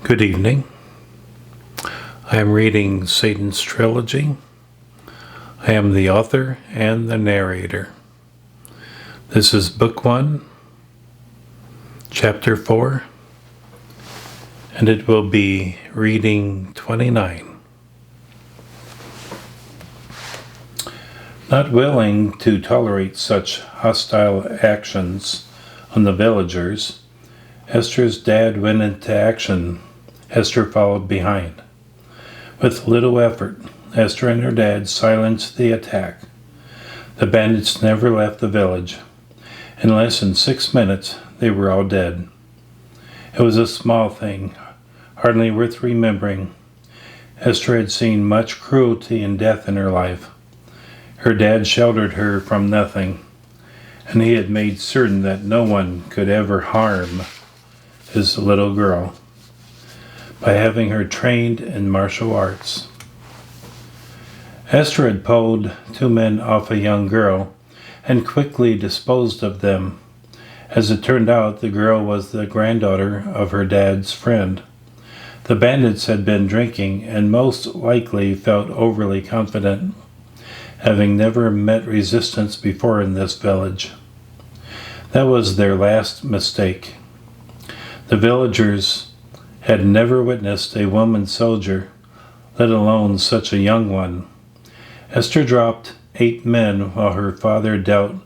Good evening. I am reading Satan's Trilogy. I am the author and the narrator. This is Book 1, Chapter 4, and it will be reading 29. Not willing to tolerate such hostile actions on the villagers, Esther's dad went into action. Esther followed behind. With little effort, Esther and her dad silenced the attack. The bandits never left the village. In less than 6 minutes, they were all dead. It was a small thing, hardly worth remembering. Esther had seen much cruelty and death in her life. Her dad sheltered her from nothing, and he had made certain that no one could ever harm his little girl by having her trained in martial arts. Esther had pulled 2 men off a young girl and quickly disposed of them. As it turned out, the girl was the granddaughter of her dad's friend. The bandits had been drinking and most likely felt overly confident, having never met resistance before in this village. That was their last mistake. The villagers had never witnessed a woman soldier, let alone such a young one. Esther dropped 8 men while her father dealt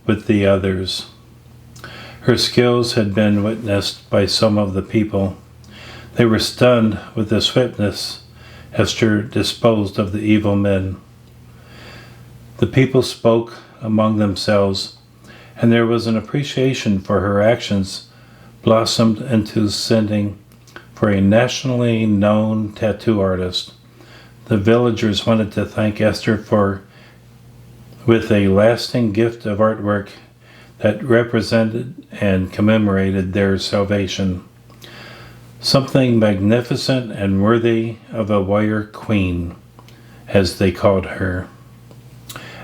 with the others. Her skills had been witnessed by some of the people. They were stunned with the swiftness Esther disposed of the evil men. The people spoke among themselves, and there was an appreciation for her actions blossomed into sending for a nationally known tattoo artist. The villagers wanted to thank Esther with a lasting gift of artwork that represented and commemorated their salvation. Something magnificent and worthy of a warrior queen, as they called her.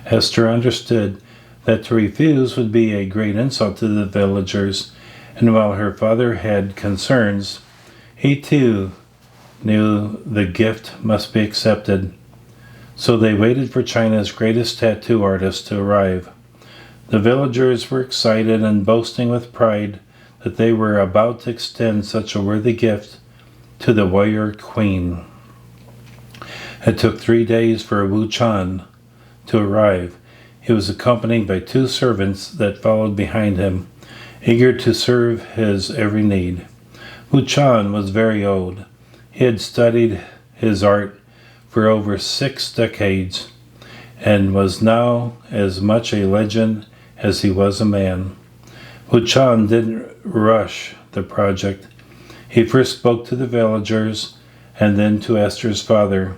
Esther understood that to refuse would be a great insult to the villagers, and while her father had concerns, he too knew the gift must be accepted. So they waited for China's greatest tattoo artist to arrive. The villagers were excited and boasting with pride that they were about to extend such a worthy gift to the warrior queen. It took 3 days for Wu Chan to arrive. He was accompanied by 2 servants that followed behind him, eager to serve his every need. Wu Chan was very old. He had studied his art for over 6 decades and was now as much a legend as he was a man. Wu Chan didn't rush the project. He first spoke to the villagers and then to Esther's father.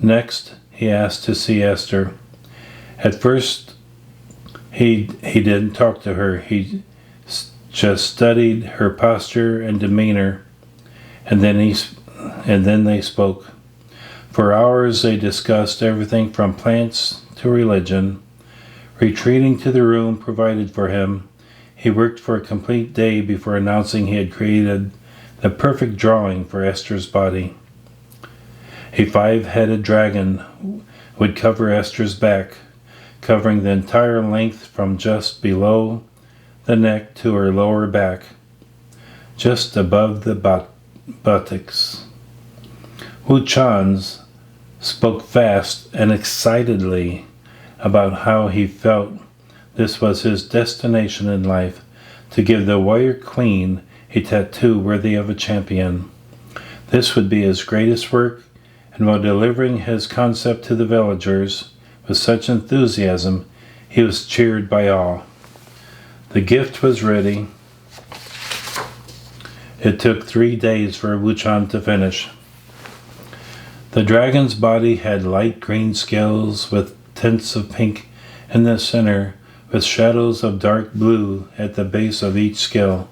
Next, he asked to see Esther. At first, he didn't talk to her. He just studied her posture and demeanor, and then they spoke. For hours they discussed everything from plants to religion. Retreating to the room provided for him, he worked for a complete day before announcing he had created the perfect drawing for Esther's body. A 5-headed dragon would cover Esther's back, covering the entire length from just below the neck to her lower back, just above the buttocks. Wu Chan spoke fast and excitedly about how he felt this was his destination in life, to give the warrior queen a tattoo worthy of a champion. This would be his greatest work, and while delivering his concept to the villagers with such enthusiasm, he was cheered by all. The gift was ready. It took 3 days for Wu Chan to finish. The dragon's body had light green scales with tints of pink in the center, with shadows of dark blue at the base of each scale.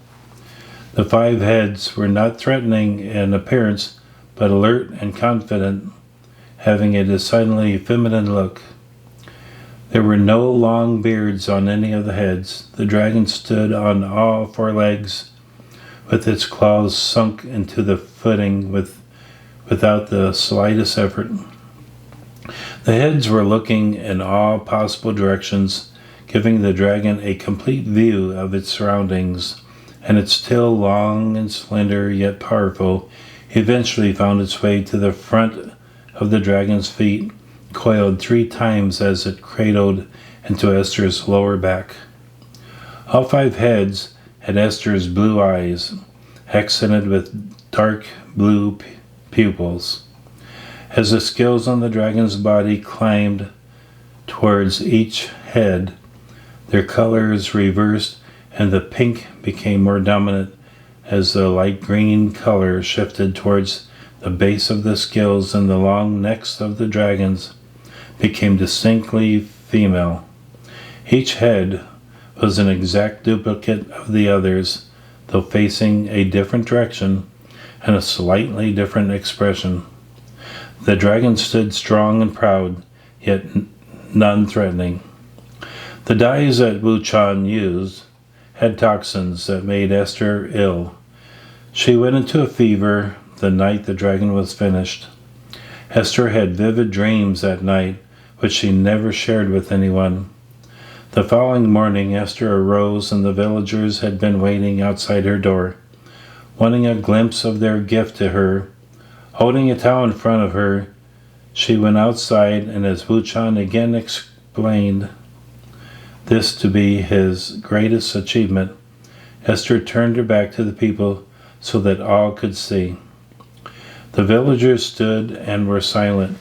The 5 heads were not threatening in appearance, but alert and confident, having a decidedly feminine look. There were no long beards on any of the heads. The dragon stood on all 4 legs, with its claws sunk into the footing without the slightest effort. The heads were looking in all possible directions, giving the dragon a complete view of its surroundings, and its tail, long and slender yet powerful, eventually found its way to the front of the dragon's feet, coiled 3 times as it cradled into Esther's lower back. All 5 heads had Esther's blue eyes, accented with dark blue pupils. As the scales on the dragon's body climbed towards each head, their colors reversed and the pink became more dominant as the light green color shifted towards the base of the scales, and the long necks of the dragons became distinctly female. Each head was an exact duplicate of the others, though facing a different direction and a slightly different expression. The dragon stood strong and proud, yet none threatening. The dyes that W.O.W used had toxins that made Esther ill. She went into a fever the night the dragon was finished. Esther had vivid dreams that night, which she never shared with anyone. The following morning, Esther arose, and the villagers had been waiting outside her door, wanting a glimpse of their gift to her. Holding a towel in front of her, she went outside, and as W.O.W again explained this to be his greatest achievement, Esther turned her back to the people so that all could see. The villagers stood and were silent,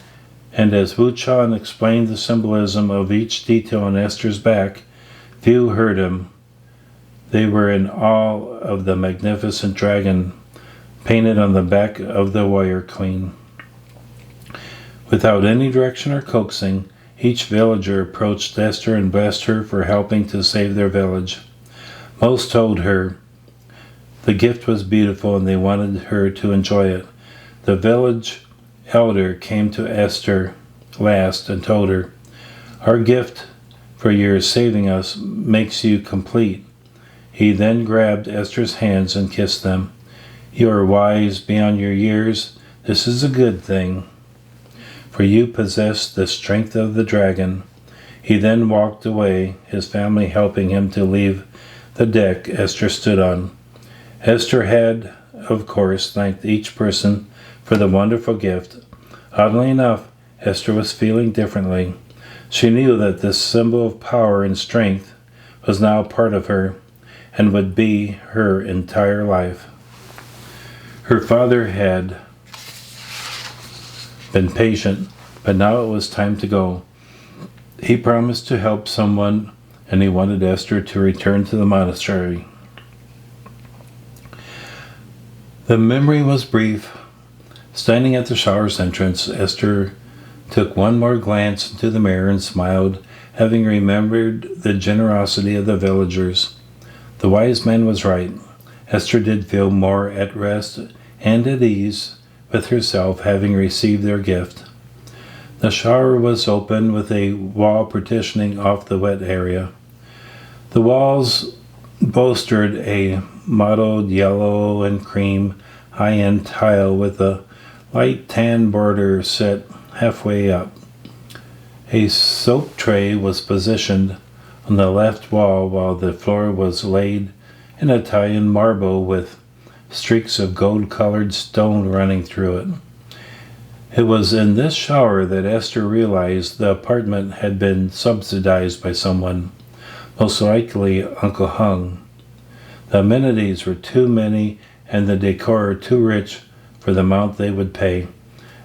and as W.O.W explained the symbolism of each detail on Esther's back, few heard him. They were in awe of the magnificent dragon painted on the back of the warrior queen. Without any direction or coaxing, each villager approached Esther and blessed her for helping to save their village. Most told her the gift was beautiful and they wanted her to enjoy it. The village elder came to Esther last and told her, "Our gift for your saving us makes you complete." He then grabbed Esther's hands and kissed them. "You are wise beyond your years. This is a good thing, for you possess the strength of the dragon." He then walked away, his family helping him to leave the deck Esther stood on. Esther had, of course, thanked each person for the wonderful gift. Oddly enough, Esther was feeling differently. She knew that this symbol of power and strength was now a part of her and would be her entire life. Her father had been patient, but now it was time to go. He promised to help someone, and he wanted Esther to return to the monastery. The memory was brief. Standing at the shower's entrance, Esther took one more glance into the mirror and smiled, having remembered the generosity of the villagers. The wise man was right. Esther did feel more at rest and at ease with herself, having received their gift. The shower was open with a wall partitioning off the wet area. The walls boasted a mottled yellow and cream high-end tile with a light tan border set halfway up. A soap tray was positioned on the left wall, while the floor was laid in Italian marble with streaks of gold-colored stone running through it. It was in this shower that Esther realized the apartment had been subsidized by someone, most likely Uncle Hung. The amenities were too many and the decor too rich for the amount they would pay.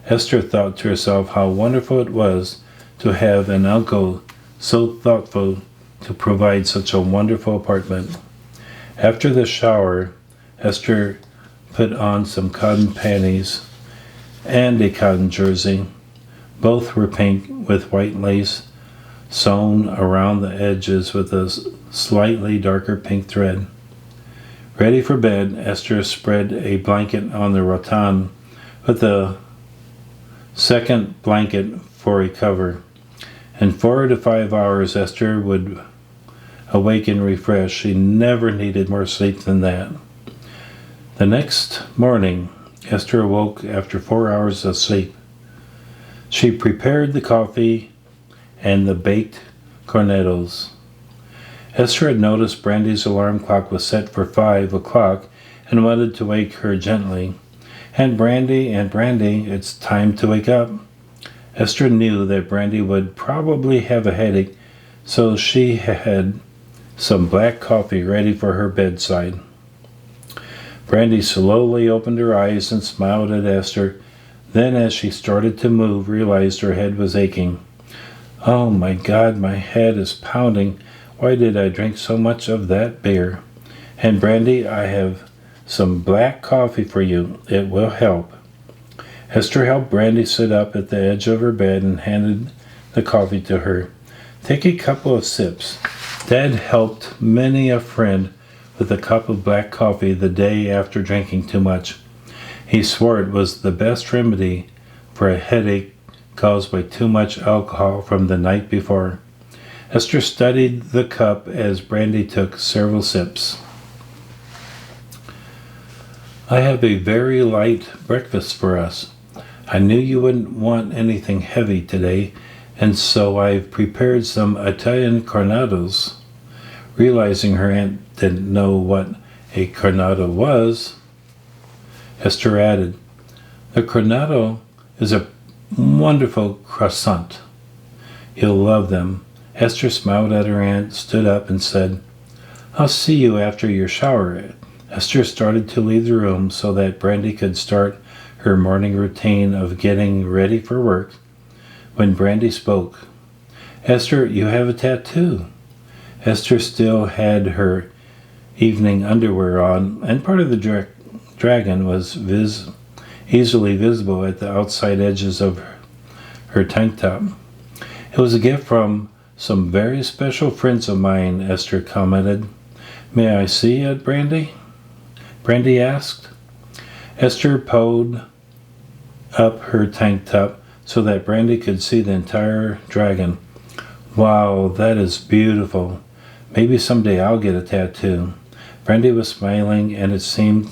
Esther thought to herself how wonderful it was to have an uncle so thoughtful to provide such a wonderful apartment. After the shower, Esther put on some cotton panties and a cotton jersey. Both were pink with white lace sewn around the edges with a slightly darker pink thread. Ready for bed, Esther spread a blanket on the rattan with a second blanket for a cover. In 4 to 5 hours, Esther would awaken refreshed. She never needed more sleep than that. The next morning, Esther awoke after 4 hours of sleep. She prepared the coffee and the baked cornetos. Esther had noticed Brandy's alarm clock was set for 5 o'clock and wanted to wake her gently. And Brandy, it's time to wake up. Esther knew that Brandy would probably have a headache, so she had some black coffee ready for her bedside. Brandy slowly opened her eyes and smiled at Esther. Then, as she started to move, realized her head was aching. "Oh my God, my head is pounding. Why did I drink so much of that beer? And Brandy, I have some black coffee for you. It will help." Esther helped Brandy sit up at the edge of her bed and handed the coffee to her. "Take a couple of sips." Dad helped many a friend with a cup of black coffee the day after drinking too much. He swore it was the best remedy for a headache caused by too much alcohol from the night before. Esther studied the cup as Brandy took several sips. "I have a very light breakfast for us. I knew you wouldn't want anything heavy today, and so I've prepared some Italian cornados." Realizing her aunt didn't know what a cornado was, Esther added, "The cornado is a wonderful croissant. You'll love them." Esther smiled at her aunt, stood up, and said, "I'll see you after your shower." Esther started to leave the room so that Brandy could start her morning routine of getting ready for work when Brandy spoke. "Esther, you have a tattoo." Esther still had her evening underwear on, and part of the dragon was easily visible at the outside edges of her tank top. "It was a gift from some very special friends of mine," Esther commented. "May I see it, Brandy?" Brandy asked. Esther pulled up her tank top so that Brandy could see the entire dragon. "Wow, that is beautiful. Maybe someday I'll get a tattoo." Brandy was smiling, and it seemed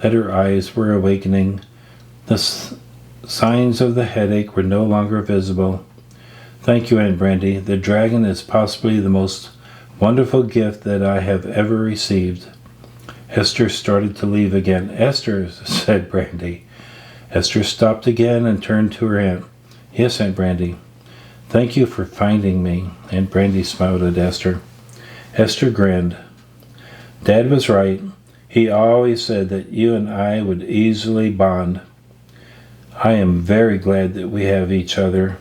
that her eyes were awakening. The signs of the headache were no longer visible. "Thank you, Aunt Brandy. The dragon is possibly the most wonderful gift that I have ever received." Esther started to leave again. "Esther," said Brandy. Esther stopped again and turned to her aunt. "Yes, Aunt Brandy." "Thank you for finding me." Aunt Brandy smiled at Esther. Esther grinned. "Dad was right. He always said that you and I would easily bond. I am very glad that we have each other."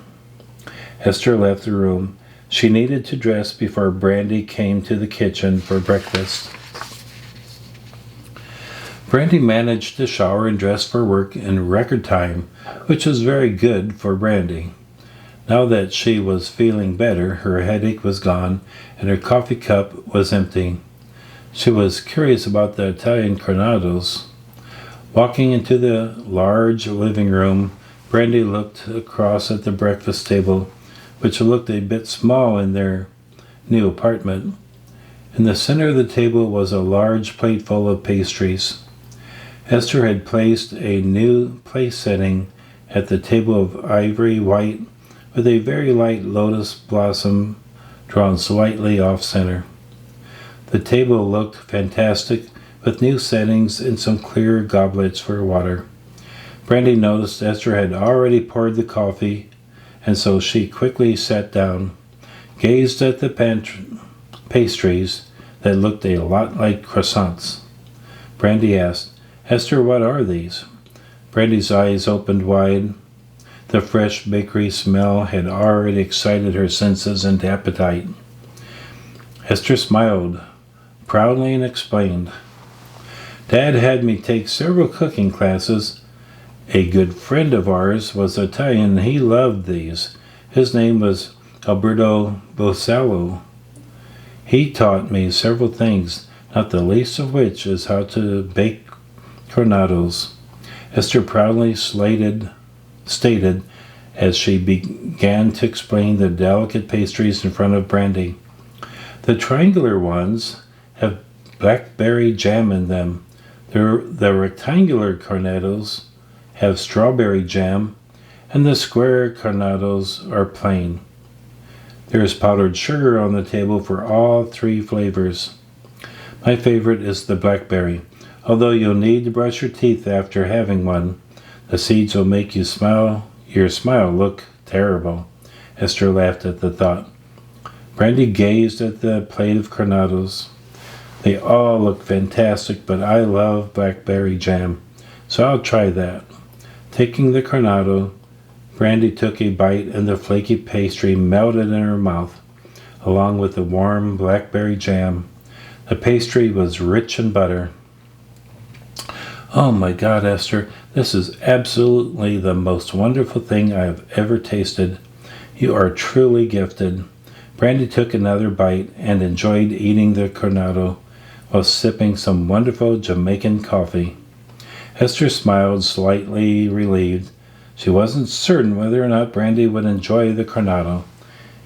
Esther left the room. She needed to dress before Brandy came to the kitchen for breakfast. Brandy managed to shower and dress for work in record time, which was very good for Brandy. Now that she was feeling better, her headache was gone and her coffee cup was empty. She was curious about the Italian cornados. Walking into the large living room, Brandy looked across at the breakfast table, which looked a bit small in their new apartment. In the center of the table was a large plate full of pastries. Esther had placed a new place setting at the table of ivory white with a very light lotus blossom drawn slightly off-center. The table looked fantastic with new settings and some clear goblets for water. Brandy noticed Esther had already poured the coffee, and so she quickly sat down, gazed at the pastries that looked a lot like croissants. Brandy asked, "Esther, what are these?" Brandy's eyes opened wide. The fresh bakery smell had already excited her senses and appetite. Esther smiled proudly and explained, "Dad had me take several cooking classes. A good friend of ours was Italian and he loved these. His name was Alberto Bosallo. He taught me several things, not the least of which is how to bake cornados." Esther proudly stated as she began to explain the delicate pastries in front of Brandy. "The triangular ones have blackberry jam in them. The rectangular cornados have strawberry jam, and the square cornados are plain. There is powdered sugar on the table for all three flavors. My favorite is the blackberry. Although you'll need to brush your teeth after having one, the seeds will make your smile look terrible. Esther laughed at the thought. Brandy gazed at the plate of cornados. They all look fantastic, but I love blackberry jam, so I'll try that. Taking the cornado, Brandy took a bite and the flaky pastry melted in her mouth, along with the warm blackberry jam. The pastry was rich in butter. Oh my God, Esther, this is absolutely the most wonderful thing I have ever tasted. You are truly gifted. Brandy took another bite and enjoyed eating the cornado while sipping some wonderful Jamaican coffee. Esther smiled, slightly relieved. She wasn't certain whether or not Brandy would enjoy the cornado,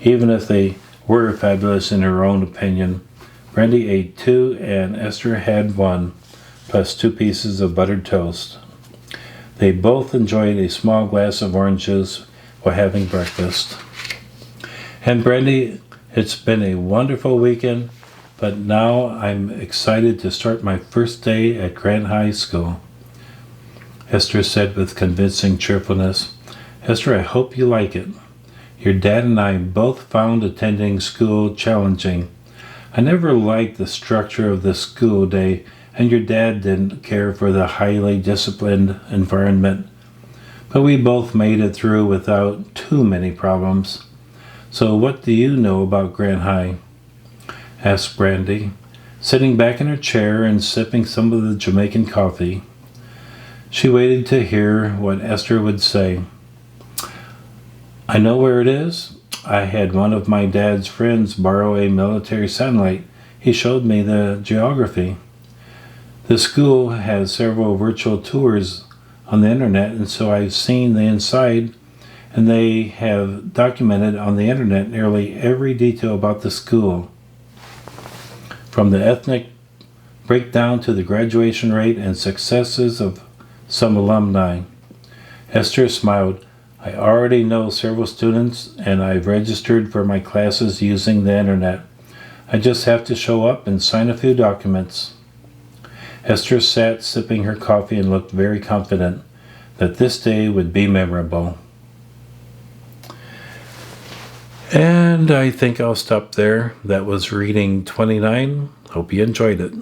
even if they were fabulous in her own opinion. Brandy ate two and Esther had one, plus 2 pieces of buttered toast. They both enjoyed a small glass of orange juice while having breakfast. And Brandy, it's been a wonderful weekend, but now I'm excited to start my first day at Grant High School. Esther said with convincing cheerfulness. Esther, I hope you like it. Your dad and I both found attending school challenging. I never liked the structure of the school day, and your dad didn't care for the highly disciplined environment. But we both made it through without too many problems. So what do you know about Grant High? Asked Brandy, sitting back in her chair and sipping some of the Jamaican coffee. She waited to hear what Esther would say. I know where it is. I had one of my dad's friends borrow a military satellite. He showed me the geography. The school has several virtual tours on the internet, and so I've seen the inside, and they have documented on the internet nearly every detail about the school, from the ethnic breakdown to the graduation rate and successes of some alumni. Esther smiled. I already know several students, and I've registered for my classes using the internet. I just have to show up and sign a few documents. Esther sat sipping her coffee and looked very confident that this day would be memorable. And I think I'll stop there. That was reading 29. Hope you enjoyed it.